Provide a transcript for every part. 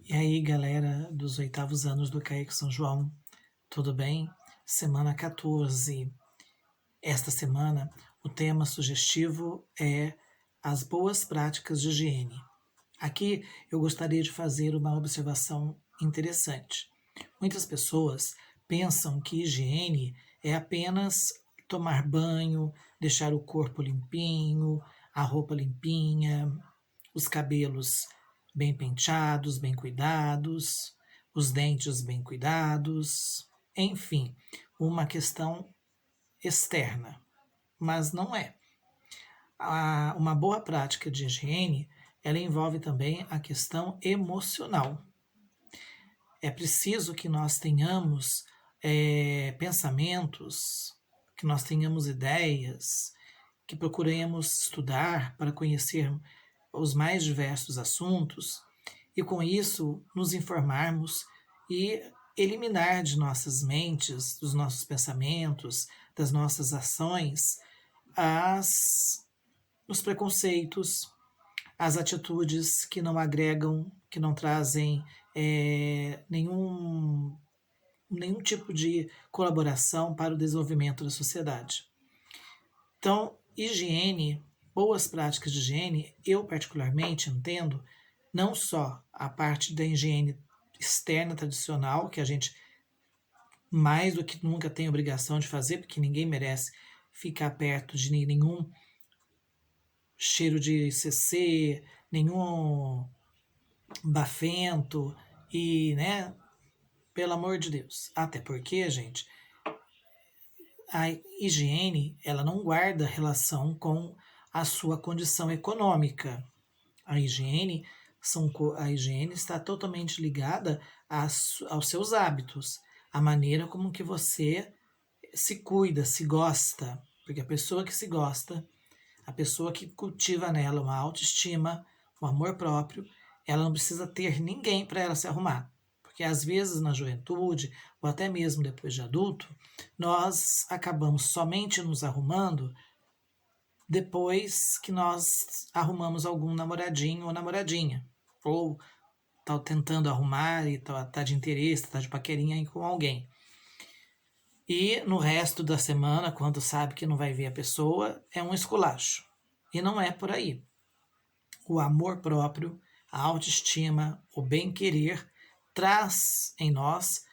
E aí, galera dos 8º anos do CAIC São João, tudo bem? Semana 14. Esta semana, o tema sugestivo é as boas práticas de higiene. Aqui eu gostaria de fazer uma observação interessante. Muitas pessoas pensam que higiene é apenas tomar banho, deixar o corpo limpinho, a roupa limpinha, os cabelos bem penteados, bem cuidados, os dentes bem cuidados, enfim, uma questão externa, mas não é. Uma boa prática de higiene, ela envolve também a questão emocional. É preciso que nós tenhamos pensamentos, que nós tenhamos ideias, que procuremos estudar para conhecer os mais diversos assuntos e, com isso, nos informarmos e eliminar de nossas mentes, dos nossos pensamentos, das nossas ações, os preconceitos, as atitudes que não agregam, que não trazem nenhum tipo de colaboração para o desenvolvimento da sociedade. Então, higiene, boas práticas de higiene, eu particularmente entendo não só a parte da higiene externa tradicional, que a gente mais do que nunca tem obrigação de fazer, porque ninguém merece ficar perto de nenhum cheiro de CC, nenhum bafento e, né, pelo amor de Deus. Até porque, gente, a higiene, ela não guarda relação com a sua condição econômica. A higiene, a higiene está totalmente ligada aos seus hábitos, a maneira como que você se cuida, se gosta, porque a pessoa que se gosta, a pessoa que cultiva nela uma autoestima, um amor próprio, ela não precisa ter ninguém para ela se arrumar. Porque às vezes na juventude, ou até mesmo depois de adulto, nós acabamos somente nos arrumando depois que nós arrumamos algum namoradinho ou namoradinha. Ou tá tentando arrumar e tá de interesse, tá de paquerinha com alguém. E no resto da semana, quando sabe que não vai ver a pessoa, é um esculacho. E não é por aí. O amor próprio, a autoestima, o bem-querer traz em nós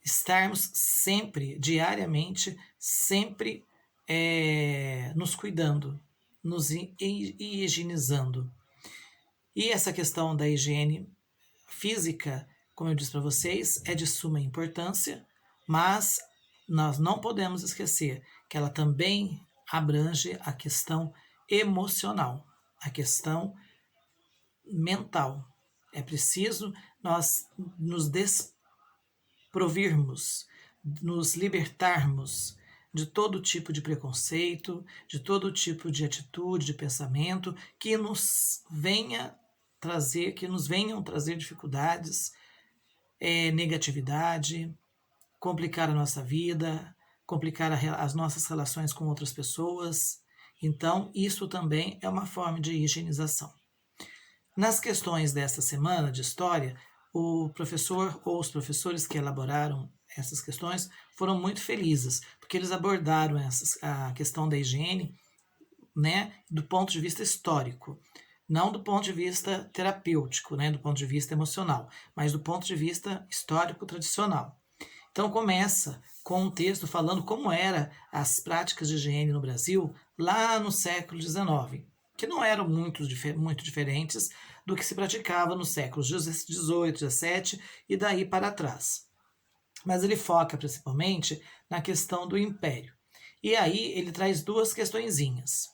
estarmos sempre, diariamente, sempre nos cuidando, nos higienizando. E essa questão da higiene física, como eu disse para vocês, é de suma importância, mas nós não podemos esquecer que ela também abrange a questão emocional, a questão mental. É preciso nós nos desprovirmos, nos libertarmos de todo tipo de preconceito, de todo tipo de atitude, de pensamento que nos venham trazer dificuldades, negatividade, complicar a nossa vida, complicar as nossas relações com outras pessoas. Então, isso também é uma forma de higienização. Nas questões desta semana de história, o professor ou os professores que elaboraram essas questões foram muito felizes, porque eles abordaram a questão da higiene, né, do ponto de vista histórico, não do ponto de vista terapêutico, né, do ponto de vista emocional, mas do ponto de vista histórico tradicional. Então começa com um texto falando como eram as práticas de higiene no Brasil lá no século XIX, que não eram muito diferentes do que se praticava nos séculos XVIII, XVII e daí para trás. Mas ele foca principalmente na questão do império. E aí ele traz duas questõezinhas.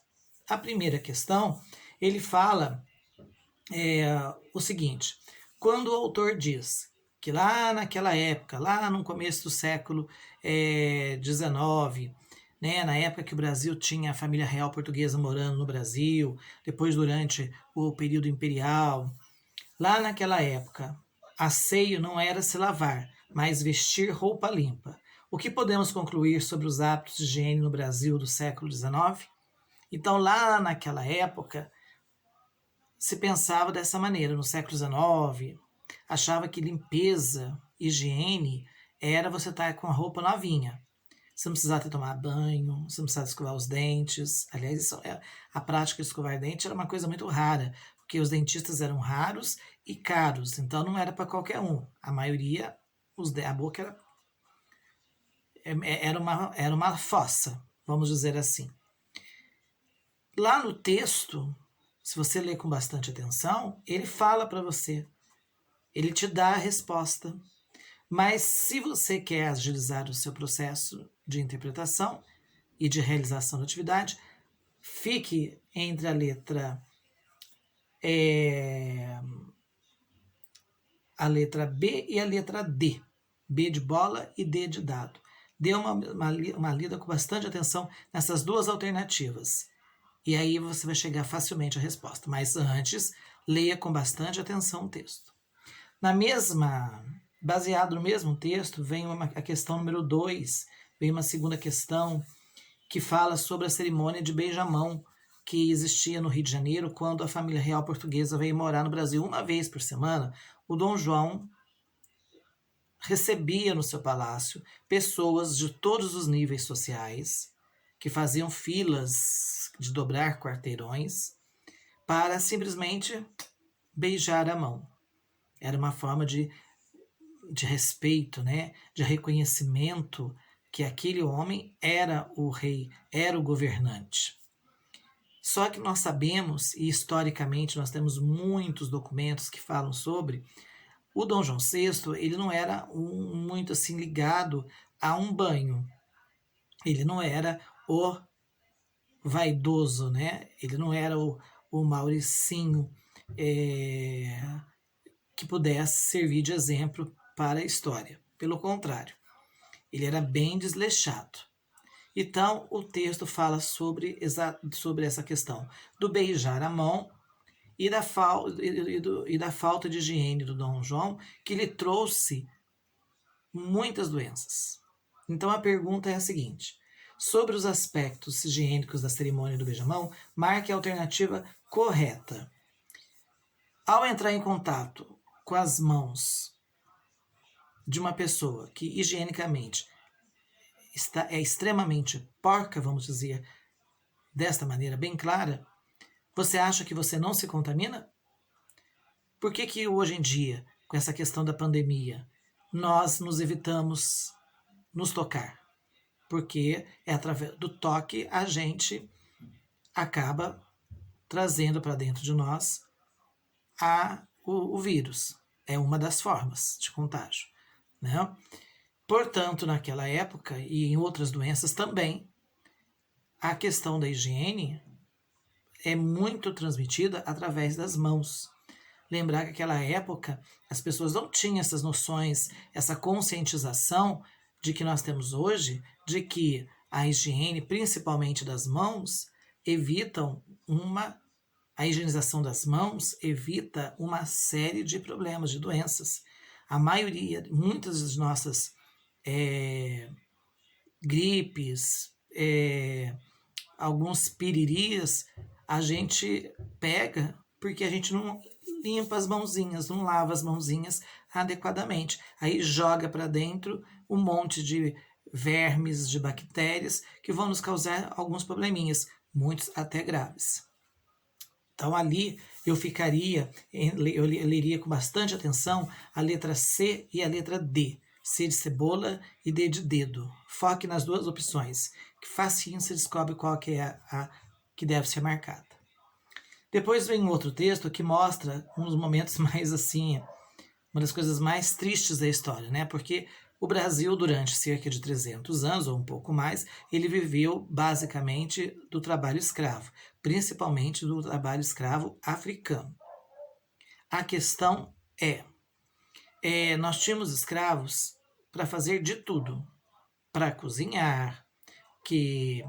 A primeira questão, ele fala o seguinte: quando o autor diz que lá naquela época, lá no começo do século XIX, né, na época que o Brasil tinha a família real portuguesa morando no Brasil, depois durante o período imperial, lá naquela época, asseio não era se lavar, mas vestir roupa limpa. O que podemos concluir sobre os hábitos de higiene no Brasil do século XIX? Então, lá naquela época, se pensava dessa maneira, no século XIX, achava que limpeza, higiene, era você estar com a roupa novinha. Você não precisava ter tomado banho, você não precisava escovar os dentes. Aliás, a prática de escovar dente era uma coisa muito rara, porque os dentistas eram raros e caros, então não era para qualquer um. A maioria, a boca era uma fossa, vamos dizer assim. Lá no texto, se você ler com bastante atenção, ele fala para você, ele te dá a resposta. Mas se você quer agilizar o seu processo de interpretação e de realização da atividade, fique entre a letra B e a letra D. B de bola e D de dado. Dê uma lida com bastante atenção nessas duas alternativas. E aí você vai chegar facilmente à resposta. Mas antes, leia com bastante atenção o texto. Baseado no mesmo texto, vem a questão número 2, vem uma segunda questão que fala sobre a cerimônia de beijamão que existia no Rio de Janeiro quando a família real portuguesa veio morar no Brasil uma vez por semana. O Dom João recebia no seu palácio pessoas de todos os níveis sociais que faziam filas de dobrar quarteirões para simplesmente beijar a mão. Era uma forma de respeito, né? De reconhecimento que aquele homem era o rei, era o governante. Só que nós sabemos, e historicamente nós temos muitos documentos que falam sobre, o Dom João VI, ele não era muito assim ligado a um banho. Ele não era o vaidoso, né? Ele não era o Mauricinho que pudesse servir de exemplo para a história. Pelo contrário, ele era bem desleixado. Então, o texto fala sobre essa questão do beijar a mão e da falta de higiene do Dom João, que lhe trouxe muitas doenças. Então, a pergunta é a seguinte: sobre os aspectos higiênicos da cerimônia do beijamão, marque a alternativa correta. Ao entrar em contato com as mãos de uma pessoa que higienicamente é extremamente porca, vamos dizer desta maneira bem clara, você acha que você não se contamina? Por que hoje em dia, com essa questão da pandemia, nós nos evitamos nos tocar? Porque é através do toque a gente acaba trazendo para dentro de nós o vírus. É uma das formas de contágio, né? Portanto, naquela época e em outras doenças também, a questão da higiene é muito transmitida através das mãos. Lembrar que naquela época as pessoas não tinham essas noções, essa conscientização de que nós temos hoje, de que a higiene, principalmente das mãos, a higienização das mãos evita uma série de problemas, de doenças. Muitas das nossas gripes, alguns piriris, a gente pega porque a gente não limpa as mãozinhas, não lava as mãozinhas adequadamente. Aí joga para dentro um monte de vermes, de bactérias que vão nos causar alguns probleminhas, muitos até graves. Então ali eu leria com bastante atenção a letra C e a letra D. C de cebola e D de dedo. Foque nas duas opções, que facinho você descobre qual que é a que deve ser marcada. Depois vem um outro texto que mostra um dos momentos mais assim, uma das coisas mais tristes da história, né? Porque o Brasil, durante cerca de 300 anos, ou um pouco mais, ele viveu basicamente do trabalho escravo, principalmente do trabalho escravo africano. A questão nós tínhamos escravos para fazer de tudo, para cozinhar, que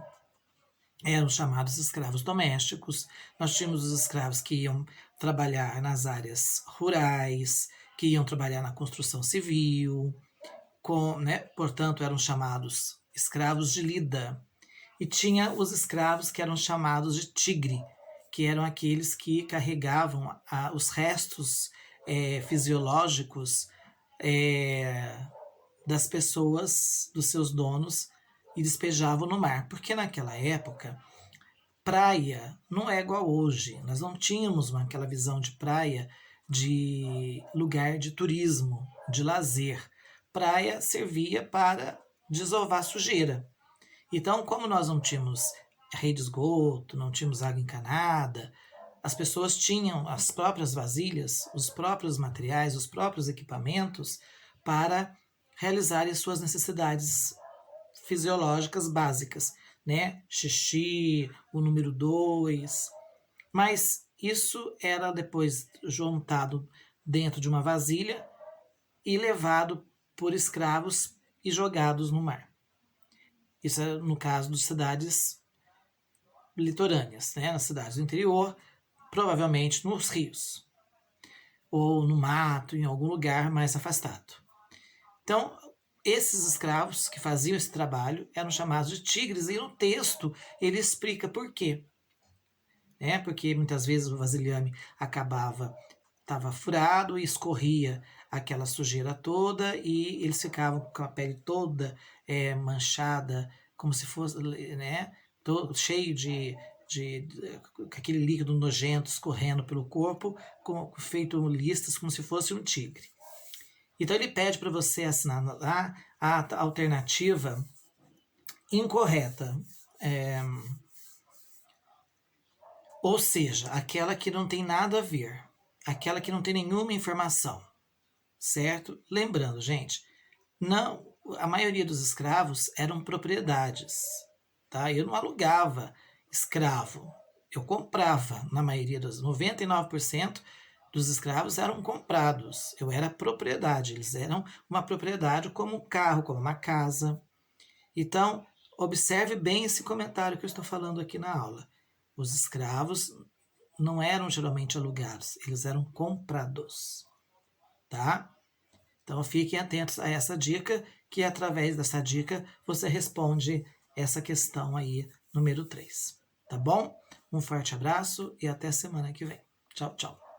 eram chamados escravos domésticos. Nós tínhamos os escravos que iam trabalhar nas áreas rurais, que iam trabalhar na construção civil, portanto eram chamados escravos de lida. E tinha os escravos que eram chamados de tigre, que eram aqueles que carregavam os restos fisiológicos das pessoas, dos seus donos, e despejavam no mar. Porque naquela época, praia não é igual hoje. Nós não tínhamos aquela visão de praia de lugar de turismo, de lazer. Praia servia para desovar sujeira. Então, como nós não tínhamos rede de esgoto, não tínhamos água encanada, as pessoas tinham as próprias vasilhas, os próprios materiais, os próprios equipamentos para realizarem suas necessidades fisiológicas básicas, né? Xixi, o número 2. Mas isso era depois juntado dentro de uma vasilha e levado por escravos e jogados no mar. Isso é no caso das cidades litorâneas, né? Nas cidades do interior, provavelmente nos rios, ou no mato, em algum lugar mais afastado. Então, esses escravos que faziam esse trabalho eram chamados de tigres, e no texto ele explica por quê. Né? Porque muitas vezes o vasilhame estava furado e escorria aquela sujeira toda, e eles ficavam com a pele toda manchada, como se fosse, né, todo, cheio de aquele líquido nojento escorrendo pelo corpo, feito listas como se fosse um tigre. Então ele pede para você assinar lá a alternativa incorreta, ou seja, aquela que não tem nada a ver, aquela que não tem nenhuma informação, certo? Lembrando, gente, não, a maioria dos escravos eram propriedades, tá? Eu não alugava escravo, eu comprava. Na maioria dos 99% dos escravos eram comprados. Eu era propriedade, eles eram uma propriedade como um carro, como uma casa. Então, observe bem esse comentário que eu estou falando aqui na aula. Os escravos não eram geralmente alugados, eles eram comprados, tá? Então fiquem atentos a essa dica, que através dessa dica você responde essa questão aí, número 3. Tá bom? Um forte abraço e até semana que vem. Tchau, tchau.